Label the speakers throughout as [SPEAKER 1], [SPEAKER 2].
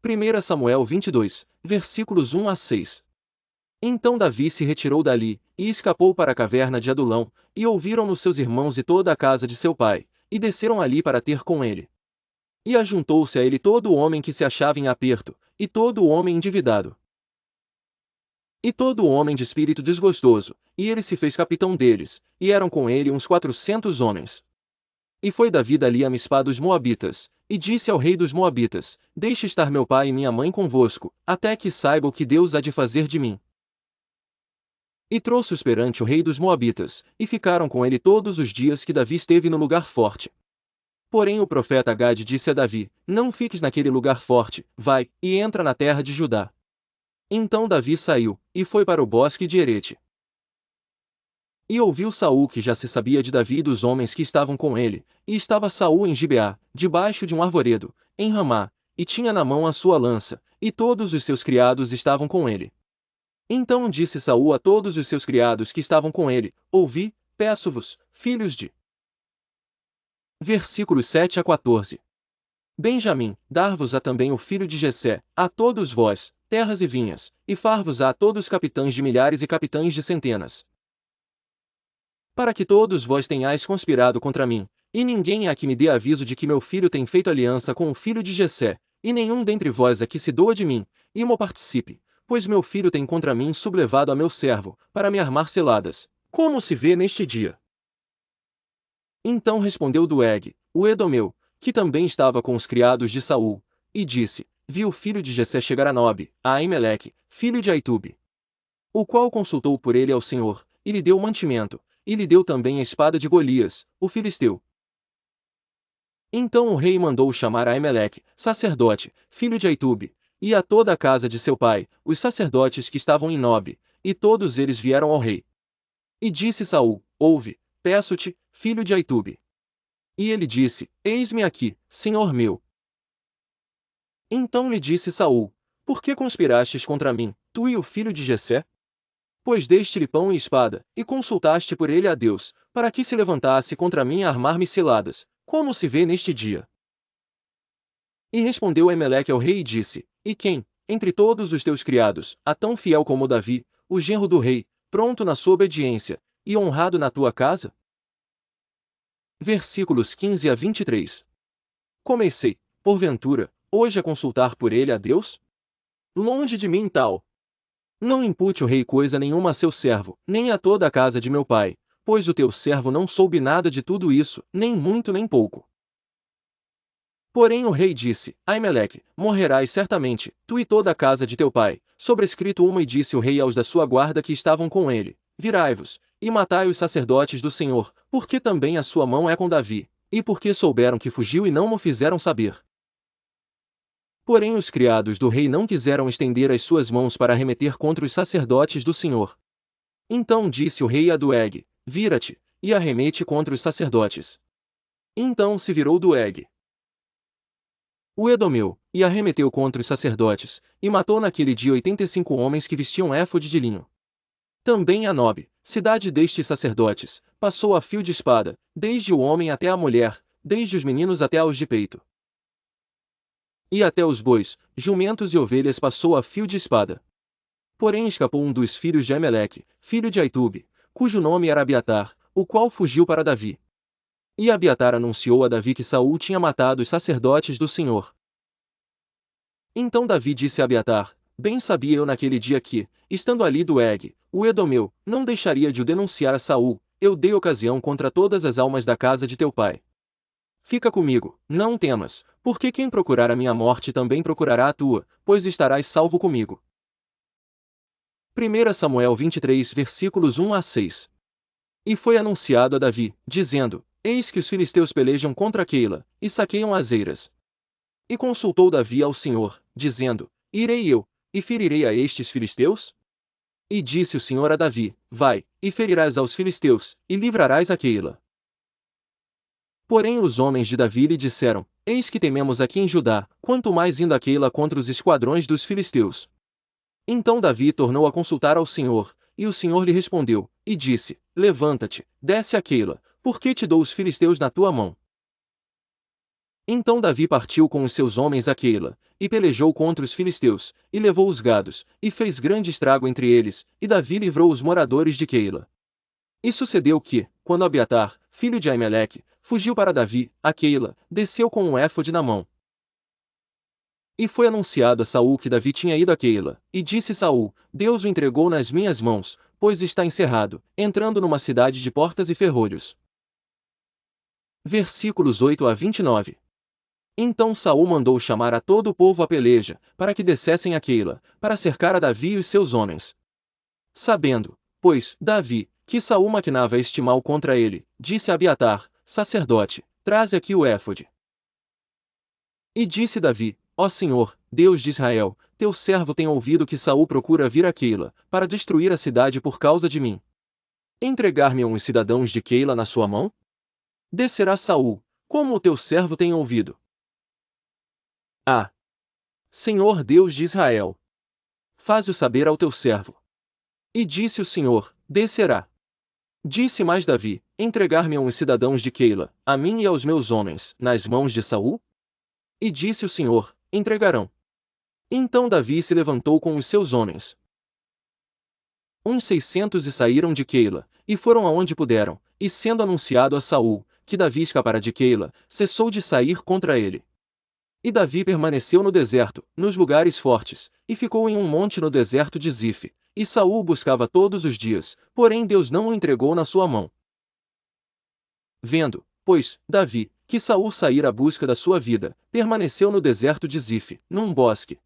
[SPEAKER 1] 1 Samuel 22, versículos 1 a 6. Então Davi se retirou dali, e escapou para a caverna de Adulão, e ouviram-no seus irmãos e toda a casa de seu pai, e desceram ali para ter com ele. E ajuntou-se a ele todo o homem que se achava em aperto, e todo o homem endividado, e todo o homem de espírito desgostoso, e ele se fez capitão deles, e eram com ele uns 400 homens. E foi Davi dali a Mispá dos Moabitas, e disse ao rei dos Moabitas: Deixe estar meu pai e minha mãe convosco, até que saiba o que Deus há de fazer de mim. E trouxe-os perante o rei dos Moabitas, e ficaram com ele todos os dias que Davi esteve no lugar forte. Porém o profeta Gade disse a Davi: Não fiques naquele lugar forte, vai, e entra na terra de Judá. Então Davi saiu, e foi para o bosque de Herete. E ouviu Saul que já se sabia de Davi e dos homens que estavam com ele, e estava Saul em Gibeá, debaixo de um arvoredo, em Ramá, e tinha na mão a sua lança, e todos os seus criados estavam com ele. Então disse Saul a todos os seus criados que estavam com ele: Ouvi, peço-vos, filhos de... Versículos 7 a 14. Benjamim, dar-vos-á também o filho de Jessé, a todos vós, terras e vinhas, e far-vos-á a todos capitães de milhares e capitães de centenas. Para que todos vós tenhais conspirado contra mim, e ninguém há que me dê aviso de que meu filho tem feito aliança com o filho de Jessé, e nenhum dentre vós é que se doa de mim, e mo participe, pois meu filho tem contra mim sublevado a meu servo, para me armar ciladas, como se vê neste dia. Então respondeu Doeg, o Edomeu, que também estava com os criados de Saul, e disse: Vi o filho de Jessé chegar a Nobe, a Aimeleque, filho de Aitube, o qual consultou por ele ao Senhor, e lhe deu mantimento, e lhe deu também a espada de Golias, o filisteu. Então o rei mandou chamar a Aimeleque, sacerdote, filho de Aitube, e a toda a casa de seu pai, os sacerdotes que estavam em Nobe, e todos eles vieram ao rei. E disse Saul: Ouve, peço-te, filho de Aitube. E ele disse: Eis-me aqui, senhor meu. Então lhe disse Saul: Por que conspirastes contra mim, tu e o filho de Jessé? Pois deste-lhe pão e espada, e consultaste por ele a Deus, para que se levantasse contra mim a armar-me ciladas, como se vê neste dia. E respondeu Eimeleque ao rei e disse: E quem, entre todos os teus criados, há tão fiel como Davi, o genro do rei, pronto na sua obediência, e honrado na tua casa? Versículos 15 a 23. Comecei, porventura, hoje a consultar por ele a Deus? Longe de mim tal. Não impute o rei coisa nenhuma a seu servo, nem a toda a casa de meu pai, pois o teu servo não soube nada de tudo isso, nem muito nem pouco. Porém o rei disse: Aimeleque, morrerás certamente, tu e toda a casa de teu pai. Sobrescrito uma. E disse o rei aos da sua guarda que estavam com ele: Virai-vos, e matai os sacerdotes do Senhor, porque também a sua mão é com Davi, e porque souberam que fugiu e não mo fizeram saber. Porém os criados do rei não quiseram estender as suas mãos para arremeter contra os sacerdotes do Senhor. Então disse o rei a Doeg: Vira-te, e arremete contra os sacerdotes. Então se virou Doeg, o Edomeu, e arremeteu contra os sacerdotes, e matou naquele dia 85 homens que vestiam éfode de linho. Também a Nobe, cidade destes sacerdotes, passou a fio de espada, desde o homem até a mulher, desde os meninos até aos de peito. E até os bois, jumentos e ovelhas passou a fio de espada. Porém escapou um dos filhos de Aimeleque, filho de Aitube, cujo nome era Abiatar, o qual fugiu para Davi. E Abiatar anunciou a Davi que Saul tinha matado os sacerdotes do Senhor. Então Davi disse a Abiatar: Bem sabia eu naquele dia que, estando ali Doeg, o Edomeu, não deixaria de o denunciar a Saul. Eu dei ocasião contra todas as almas da casa de teu pai. Fica comigo, não temas, porque quem procurar a minha morte também procurará a tua, pois estarás salvo comigo. 1 Samuel 23 versículos 1 a 6. E foi anunciado a Davi, dizendo: Eis que os filisteus pelejam contra Keila, e saqueiam as eiras. E consultou Davi ao Senhor, dizendo: Irei eu, e ferirei a estes filisteus? E disse o Senhor a Davi: Vai, e ferirás aos filisteus, e livrarás a Keila. Porém os homens de Davi lhe disseram: Eis que tememos aqui em Judá, quanto mais indo a Keila contra os esquadrões dos filisteus. Então Davi tornou a consultar ao Senhor, e o Senhor lhe respondeu, e disse: Levanta-te, desce a Keila, porque te dou os filisteus na tua mão. Então Davi partiu com os seus homens a Queila, e pelejou contra os filisteus, e levou os gados, e fez grande estrago entre eles, e Davi livrou os moradores de Queila. E sucedeu que, quando Abiatar, filho de Aimeleque, fugiu para Davi, a Queila, desceu com um éfode na mão. E foi anunciado a Saul que Davi tinha ido a Queila, e disse Saul: Deus o entregou nas minhas mãos, pois está encerrado, entrando numa cidade de portas e ferrolhos. Versículos 8 a 29. Então Saul mandou chamar a todo o povo à peleja, para que descessem a Queila, para cercar a Davi e os seus homens. Sabendo, pois, Davi, que Saul maquinava este mal contra ele, disse a Abiatar, sacerdote: Traze aqui o éfode. E disse Davi: Ó Senhor, Deus de Israel, teu servo tem ouvido que Saul procura vir a Queila, para destruir a cidade por causa de mim. Entregar-me-ão os cidadãos de Queila na sua mão? Descerá Saul, como o teu servo tem ouvido. Senhor Deus de Israel, faze-o saber ao teu servo. E disse o Senhor: Descerá. Disse mais Davi: Entregar-me-ão os cidadãos de Queila, a mim e aos meus homens, nas mãos de Saul? E disse o Senhor: Entregarão. Então Davi se levantou com os seus homens. Uns 600 e saíram de Queila, e foram aonde puderam, e sendo anunciado a Saul, que Davi escapara de Queila, cessou de sair contra ele. E Davi permaneceu no deserto, nos lugares fortes, e ficou em um monte no deserto de Zife, e Saul o buscava todos os dias, porém Deus não o entregou na sua mão. Vendo, pois, Davi, que Saul saíra à busca da sua vida, permaneceu no deserto de Zife, num bosque.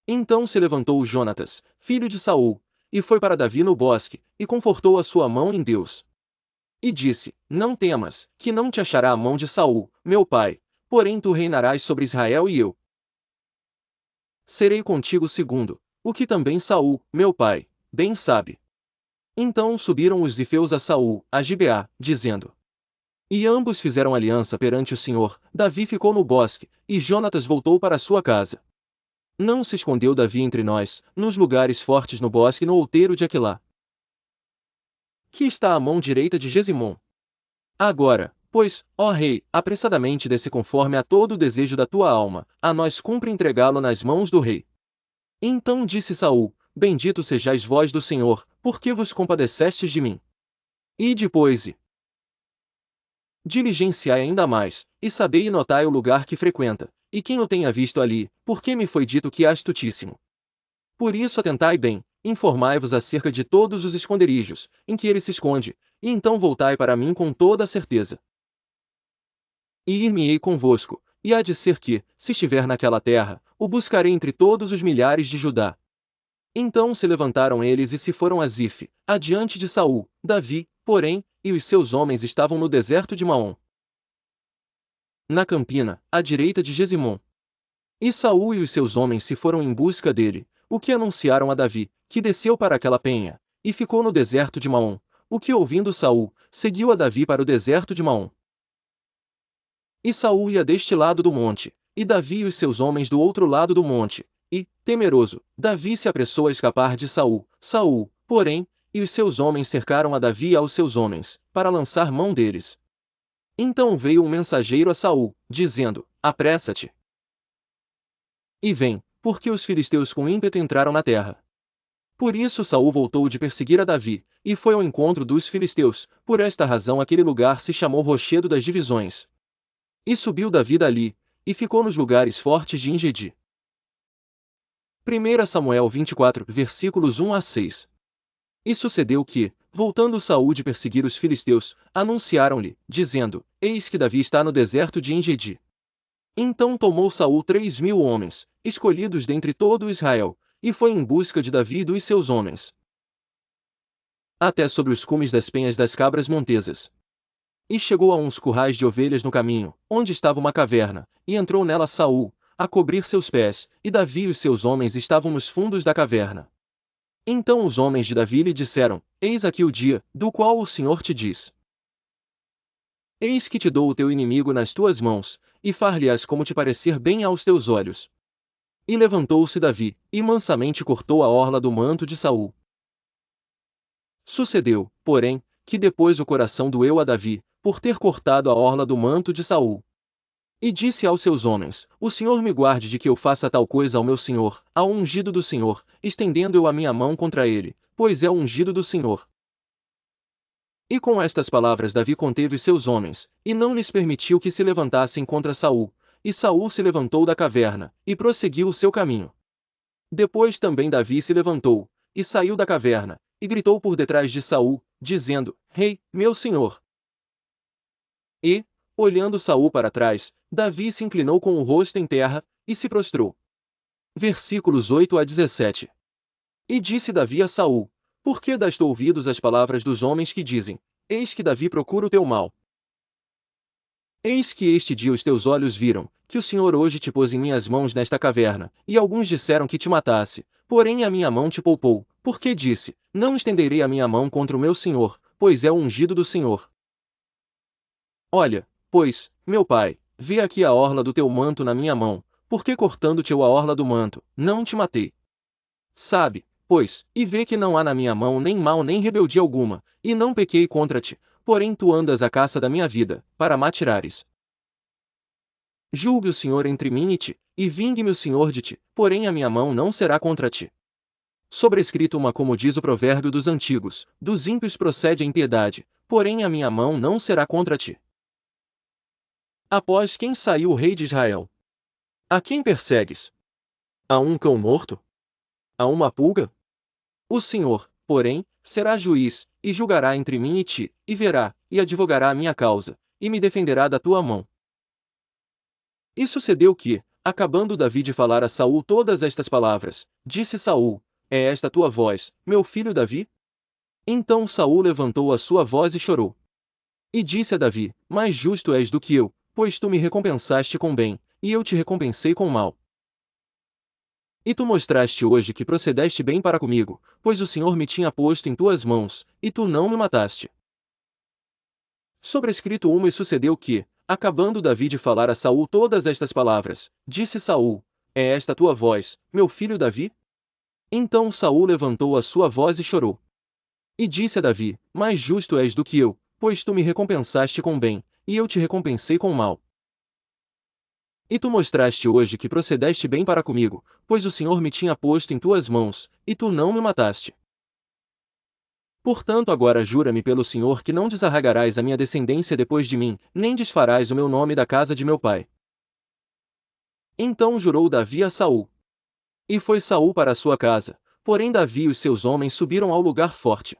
[SPEAKER 1] Então se levantou Jonatas, filho de Saul, e foi para Davi no bosque, e confortou a sua mão em Deus. E disse: Não temas, que não te achará a mão de Saul, meu pai, porém tu reinarás sobre Israel e eu serei contigo segundo, o que também Saul, meu pai, bem sabe. Então subiram os zifeus a Saul, a Gibeá, dizendo. E ambos fizeram aliança perante o Senhor. Davi ficou no bosque, e Jonatas voltou para sua casa. Não se escondeu Davi entre nós, nos lugares fortes no bosque no outeiro de Aquilá, que está à mão direita de Gesimon. Agora, pois, ó rei, apressadamente desce conforme a todo o desejo da tua alma, a nós cumpre entregá-lo nas mãos do rei. Então disse Saul: Bendito sejais vós do Senhor, porque vos compadecestes de mim. E depois diligenciai ainda mais, e sabei e notai o lugar que frequenta, e quem o tenha visto ali, porque me foi dito que é astutíssimo. Por isso atentai bem, informai-vos acerca de todos os esconderijos, em que ele se esconde, e então voltai para mim com toda a certeza. E ir-me-ei convosco, e há de ser que, se estiver naquela terra, o buscarei entre todos os milhares de Judá. Então se levantaram eles e se foram a Zife, adiante de Saul. Davi, porém, e os seus homens estavam no deserto de Maom, na campina, à direita de Gesimon. E Saul e os seus homens se foram em busca dele, o que anunciaram a Davi, que desceu para aquela penha, e ficou no deserto de Maom, o que ouvindo Saul, seguiu a Davi para o deserto de Maom. E Saul ia deste lado do monte, e Davi e os seus homens do outro lado do monte, e, temeroso, Davi se apressou a escapar de Saul. Saul, porém, e os seus homens cercaram a Davi e aos seus homens, para lançar mão deles. Então veio um mensageiro a Saul, dizendo: Apressa-te e vem, porque os filisteus com ímpeto entraram na terra. Por isso Saul voltou de perseguir a Davi, e foi ao encontro dos filisteus. Por esta razão aquele lugar se chamou Rochedo das Divisões. E subiu Davi dali, e ficou nos lugares fortes de Engedi. 1 Samuel 24, versículos 1 a 6. E sucedeu que, voltando Saul de perseguir os filisteus, anunciaram-lhe, dizendo: Eis que Davi está no deserto de Engedi. Então tomou Saul 3.000 homens, escolhidos dentre todo Israel, e foi em busca de Davi e dos seus homens, até sobre os cumes das penhas das cabras montesas. E chegou a uns currais de ovelhas no caminho, onde estava uma caverna, e entrou nela Saul, a cobrir seus pés, e Davi e os seus homens estavam nos fundos da caverna. Então os homens de Davi lhe disseram: Eis aqui o dia, do qual o Senhor te diz: Eis que te dou o teu inimigo nas tuas mãos, e far-lhe-ás como te parecer bem aos teus olhos. E levantou-se Davi, e mansamente cortou a orla do manto de Saul. Sucedeu, porém, que depois o coração doeu a Davi, por ter cortado a orla do manto de Saul. E disse aos seus homens: O Senhor me guarde de que eu faça tal coisa ao meu senhor, ao ungido do Senhor, estendendo eu a minha mão contra ele, pois é o ungido do Senhor. E com estas palavras Davi conteve seus homens, e não lhes permitiu que se levantassem contra Saul. E Saul se levantou da caverna, e prosseguiu o seu caminho. Depois também Davi se levantou, e saiu da caverna, e gritou por detrás de Saul, dizendo: Rei, meu senhor! E, olhando Saul para trás, Davi se inclinou com o rosto em terra, e se prostrou. Versículos 8 a 17. E disse Davi a Saul: Por que das tu ouvidos às palavras dos homens que dizem: Eis que Davi procura o teu mal? Eis que este dia os teus olhos viram, que o Senhor hoje te pôs em minhas mãos nesta caverna, e alguns disseram que te matasse, porém a minha mão te poupou, porque disse: Não estenderei a minha mão contra o meu Senhor, pois é o ungido do Senhor. Olha, pois, meu pai, vê aqui a orla do teu manto na minha mão, porque cortando-te eu a orla do manto, não te matei. Sabe, pois, e vê que não há na minha mão nem mal nem rebeldia alguma, e não pequei contra ti, porém tu andas à caça da minha vida, para m'atirares. Julgue o Senhor entre mim e ti, e vingue-me o Senhor de ti, porém a minha mão não será contra ti. Sobrescrito uma como diz o provérbio dos antigos, dos ímpios procede a impiedade, porém a minha mão não será contra ti. Após quem saiu o rei de Israel? A quem persegues? A um cão morto? A uma pulga? O Senhor, porém, será juiz, e julgará entre mim e ti, e verá, e advogará a minha causa, e me defenderá da tua mão. E sucedeu que, acabando Davi de falar a Saul todas estas palavras, disse Saul: É esta tua voz, meu filho Davi? Então Saul levantou a sua voz e chorou. E disse a Davi: Mais justo és do que eu, pois tu me recompensaste com bem, e eu te recompensei com mal. E tu mostraste hoje que procedeste bem para comigo, pois o Senhor me tinha posto em tuas mãos, e tu não me mataste. Sobrescrito uma e sucedeu que, acabando Davi de falar a Saul todas estas palavras, disse Saul: É esta tua voz, meu filho Davi? Então Saul levantou a sua voz e chorou. E disse a Davi: Mais justo és do que eu, pois tu me recompensaste com bem, e eu te recompensei com mal. E tu mostraste hoje que procedeste bem para comigo, pois o Senhor me tinha posto em tuas mãos, e tu não me mataste. Portanto agora jura-me pelo Senhor que não desarraigarás a minha descendência depois de mim, nem desfarás o meu nome da casa de meu pai. Então jurou Davi a Saul. E foi Saul para a sua casa, porém Davi e os seus homens subiram ao lugar forte.